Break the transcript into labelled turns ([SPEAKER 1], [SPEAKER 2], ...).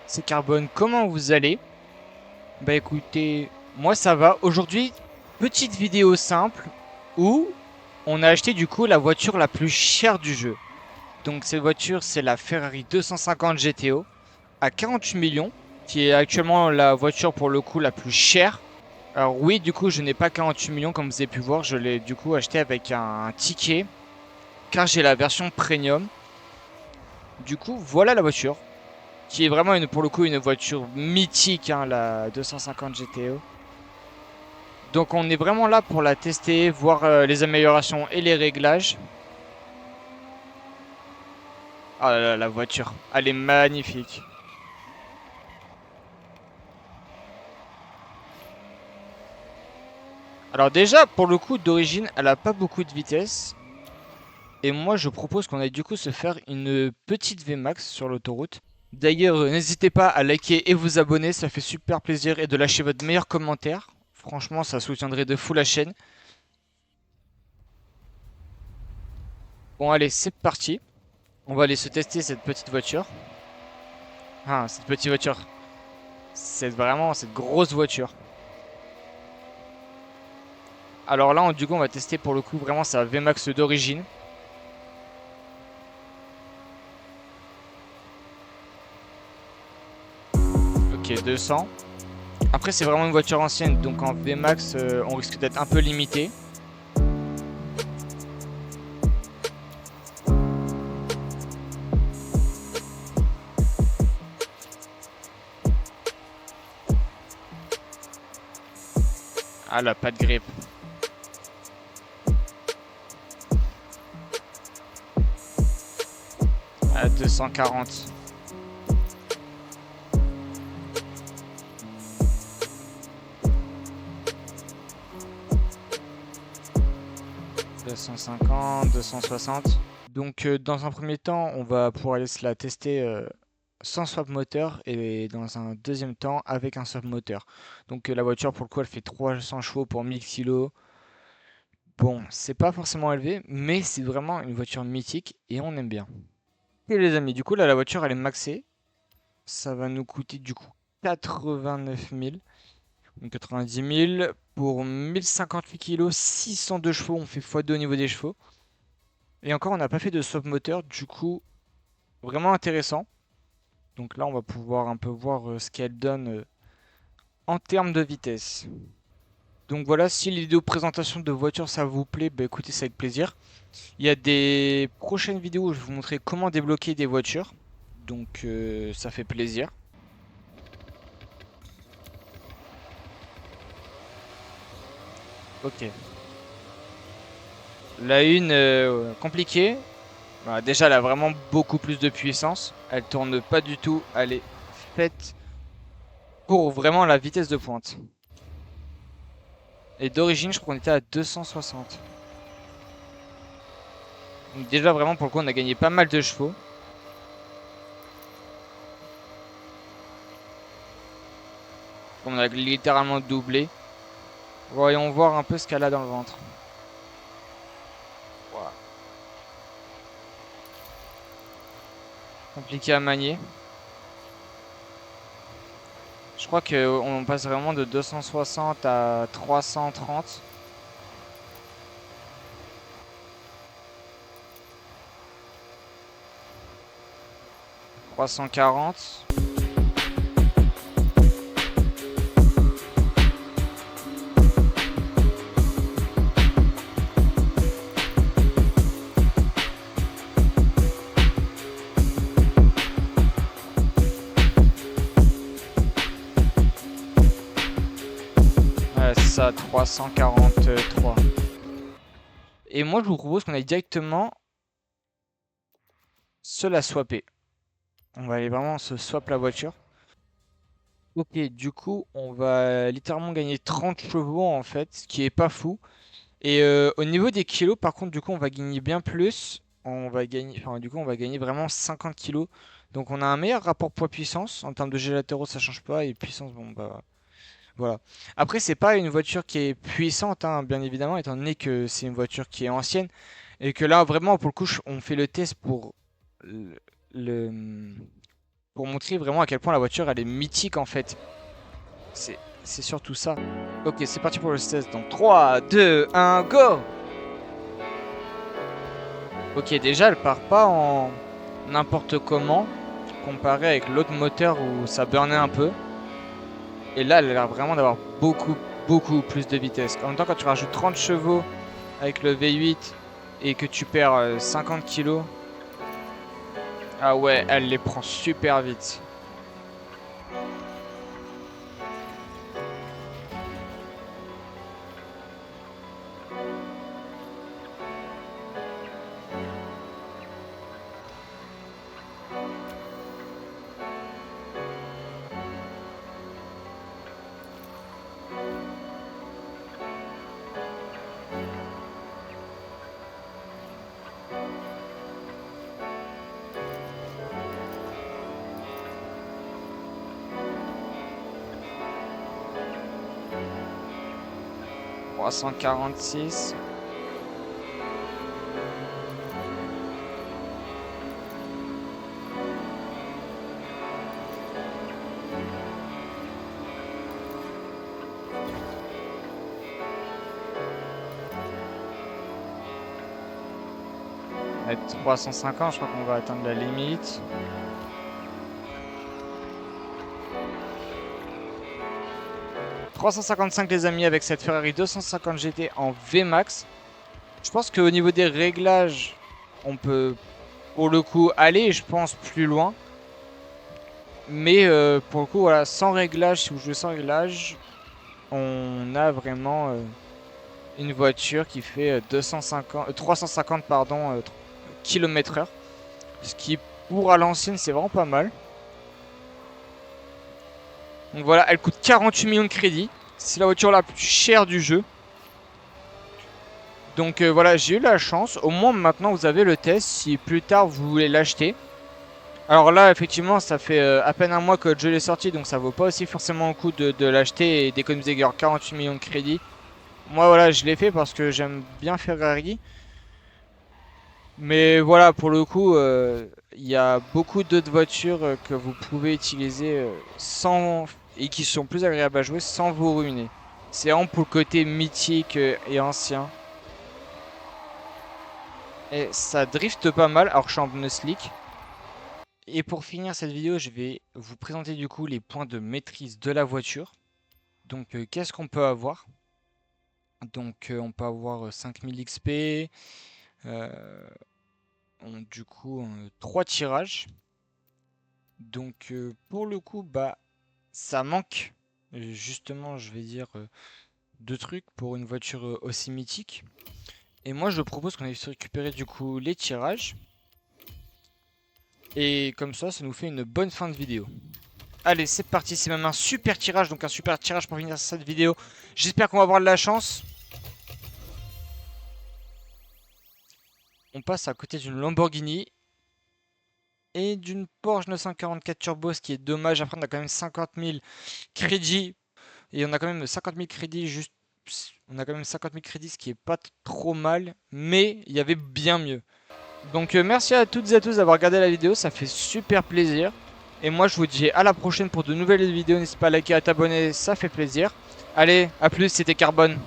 [SPEAKER 1] C'est Carbone, comment vous allez? Bah écoutez, moi ça va. Aujourd'hui, petite vidéo simple où on a acheté du coup la voiture la plus chère du jeu. Donc cette voiture c'est la Ferrari 250 GTO à 48 millions, qui est actuellement la voiture pour le coup la plus chère. Alors oui, du coup je n'ai pas 48 millions comme vous avez pu voir, je l'ai du coup acheté avec un ticket car j'ai la version premium. Du coup voilà la voiture, qui est vraiment pour le coup une voiture mythique, hein, la 250 GTO. Donc on est vraiment là pour la tester, voir les améliorations et les réglages. Ah là là, la voiture, elle est magnifique. Alors déjà, pour le coup, d'origine, elle a pas beaucoup de vitesse. Et moi, je propose qu'on aille du coup se faire une petite VMAX sur l'autoroute. D'ailleurs, n'hésitez pas à liker et vous abonner, ça fait super plaisir. Et de lâcher votre meilleur commentaire. Franchement, ça soutiendrait de fou la chaîne. Bon, allez, c'est parti. On va aller se tester cette petite voiture. Ah, cette petite voiture. C'est vraiment cette grosse voiture. Alors là, du coup, on va tester pour le coup vraiment sa VMAX d'origine. Ok, 200. Après, c'est vraiment une voiture ancienne, donc en VMAX, on risque d'être un peu limité. Ah là, pas de grippe. À 240. « 250, 260. » Donc dans un premier temps, on va pouvoir aller se la tester sans swap moteur et dans un deuxième temps avec un swap moteur. Donc la voiture pour le coup elle fait 300 chevaux pour 1000 kg. Bon, c'est pas forcément élevé, mais c'est vraiment une voiture mythique et on aime bien. Et les amis, du coup là la voiture elle est maxée. Ça va nous coûter du coup 89 000. Donc 90 000 pour 1058 kg, 602 chevaux. On fait x2 au niveau des chevaux. Et encore, on n'a pas fait de swap moteur, du coup, vraiment intéressant. Donc là, on va pouvoir un peu voir ce qu'elle donne en termes de vitesse. Donc voilà, si les vidéos présentation de voiture ça vous plaît, bah écoutez, c'est avec plaisir. Il y a des prochaines vidéos où je vais vous montrer comment débloquer des voitures. Donc ça fait plaisir. Ok. La une, compliquée. Bah, déjà, elle a vraiment beaucoup plus de puissance. Elle tourne pas du tout. Elle est faite pour vraiment la vitesse de pointe. Et d'origine, je crois qu'on était à 260. Donc déjà, vraiment, pour le coup, on a gagné pas mal de chevaux. On a littéralement doublé. Voyons voir un peu ce qu'elle a dans le ventre. Voilà. Compliqué à manier. Je crois qu'on passe vraiment de 260 à 330. « 340. » ça, 343. Et moi, je vous propose qu'on aille directement se la swapper. On va aller vraiment se swap la voiture. Ok, du coup, on va littéralement gagner 30 chevaux en fait, ce qui est pas fou. Et au niveau des kilos, par contre, du coup, on va gagner bien plus. On va gagner, enfin, du coup, on va gagner vraiment 50 kilos. Donc, on a un meilleur rapport poids-puissance. En termes de G latéraux, ça change pas. Et puissance, bon, bah, voilà. Après, c'est pas une voiture qui est puissante, hein, bien évidemment, étant donné que c'est une voiture qui est ancienne. Et que là, vraiment, pour le coup, on fait le test le, le- pour montrer vraiment à quel point la voiture, elle est mythique, en fait. C'est surtout ça. Ok, c'est parti pour le test. Donc 3, 2, 1, go! Ok, déjà, elle part pas en n'importe comment, comparé avec l'autre moteur où ça burnait un peu. Et là, elle a l'air vraiment d'avoir beaucoup plus de vitesse. En même temps, quand tu rajoutes 30 chevaux avec le V8 et que tu perds 50 kilos, ah ouais, elle les prend super vite. « 346. » Avec 350, je crois qu'on va atteindre la limite. « 355 les amis avec cette Ferrari 250 GT en VMAX. Je pense qu'au niveau des réglages, on peut pour le coup aller, je pense, plus loin. Mais pour le coup, voilà, sans réglage, si vous jouez sans réglage, on a vraiment une voiture qui fait 350 pardon, km/h. Ce qui, pour à l'ancienne, c'est vraiment pas mal. Donc voilà, elle coûte 48 millions de crédits. C'est la voiture la plus chère du jeu. Donc voilà, j'ai eu la chance. Au moins maintenant vous avez le test si plus tard vous voulez l'acheter. Alors là, effectivement, ça fait à peine un mois que le jeu est sorti, donc ça vaut pas aussi forcément le coup de l'acheter et d'économiser 48 millions de crédits. Moi voilà, je l'ai fait parce que j'aime bien Ferrari. Mais voilà, pour le coup, il y a beaucoup d'autres voitures que vous pouvez utiliser sans et qui sont plus agréables à jouer sans vous ruiner. C'est vraiment pour le côté mythique et ancien. Et ça drift pas mal, alors que je suis en pneu slick. Et pour finir cette vidéo, je vais vous présenter du coup les points de maîtrise de la voiture. Donc qu'est-ce qu'on peut avoir? Donc on peut avoir 5000 XP, du coup 3 tirages. Donc pour le coup, bah ça manque justement, je vais dire, de trucs pour une voiture aussi mythique. Et moi je propose qu'on aille se récupérer du coup les tirages. Et comme ça nous fait une bonne fin de vidéo. Allez, c'est parti, c'est même un super tirage, donc un super tirage pour finir cette vidéo. J'espère qu'on va avoir de la chance. On passe à côté d'une Lamborghini et d'une Porsche 944 Turbo, ce qui est dommage. Après, on a quand même 50 000 crédits. Et on a quand même 50 000 crédits, juste... On a quand même 50 000 crédits, ce qui est pas trop mal. Mais il y avait bien mieux. Donc merci à toutes et à tous d'avoir regardé la vidéo, ça fait super plaisir. Et moi je vous dis à la prochaine pour de nouvelles vidéos, n'hésitez pas à liker et à t'abonner, ça fait plaisir. Allez, à plus, c'était Carbone.